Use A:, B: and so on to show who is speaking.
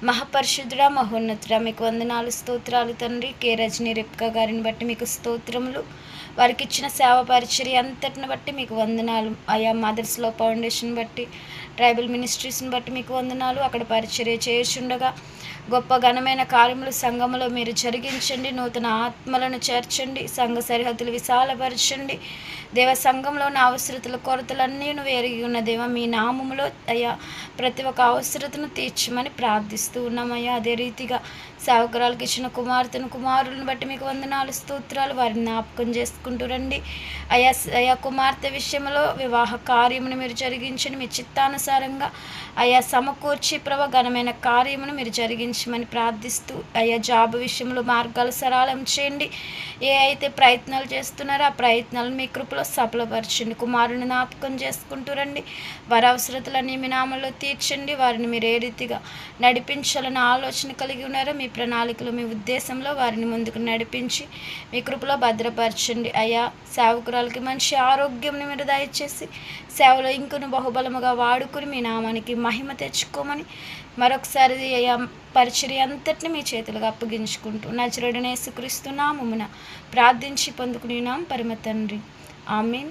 A: మహాపరిశుద్ధుడా, మహోన్నతుడా, మీకు వందనాలు, స్తోత్రాలు తండ్రి. కే రజనీ రెప్కా గారిని బట్టి మీకు స్తోత్రములు. వారికి ఇచ్చిన సేవ పరిచర్య అంతటిని బట్టి మీకు వందనాలు అయా. మదర్స్ లవ్ ఫౌండేషన్ బట్టి, ట్రైబల్ మినిస్ట్రీస్ని బట్టి మీకు వందనాలు. అక్కడ పరిచర్య చేయుచుండగా గొప్ప ఘనమైన కార్యములు సంఘములో మీరు జరిగించండి. నూతన ఆత్మలను చేర్చండి. సంఘ సరిహద్దులు విశాలపరచండి. దేవ, సంఘంలో ఉన్న అవసరతల కొరతలన్నీ ఎరిగి ఉన్న దేవ, మీ నామములో అయ్యా ప్రతి ఒక్క అవసరతను తీర్చమని ప్రార్థిస్తూ ఉన్నామయ్యా. అదే రీతిగా సేవకురాలకు ఇచ్చిన కుమారులను బట్టి మీకు వందనాలు, స్తోత్రాలు. వారిని జ్ఞాపకం చేసుకుంటూ రండి అయా. కుమార్తె విషయంలో వివాహ కార్యమును మీరు జరిగించండి. మీ చిత్తానుసారంగా అయా సమకూర్చి ఘనమైన కార్యమును మీరు జరిగించమని ప్రార్థిస్తూ అయా. జాబ్ విషయంలో మార్గాలు సరళం చేయండి. ఏ అయితే ప్రయత్నాలు చేస్తున్నారో ఆ ప్రయత్నాలను మీ కృపలో సఫలపరచండి. కుమారుని జ్ఞాపకం చేసుకుంటూ రండి. వారి అవసరతలన్నీ మీ నామంలో తీర్చండి. వారిని మీరు ఏ రీతిగా నడిపించాలని ఆలోచన కలిగి ఉన్నారో మీ ప్రణాళికలు, మీ ఉద్దేశంలో వారిని ముందుకు నడిపించి మీ కృపలో భద్రపరచండి అయ్యా. సేవకురాలకి మంచి ఆరోగ్యం మీరు దయచేసి సేవలో ఇంకొన్ని బహుబలముగా వాడుకుని మీ నామానికి మహిమ తెచ్చుకోమని మరొకసారి అయ్యా పరిచర్య అంతటిని మీ చేతులుగా అప్పగించుకుంటూ నజరేయుడైన యేసుక్రీస్తు నామమున ప్రార్థించి పొందుకుని నాం పరమ తండ్రి. ఆమేన్.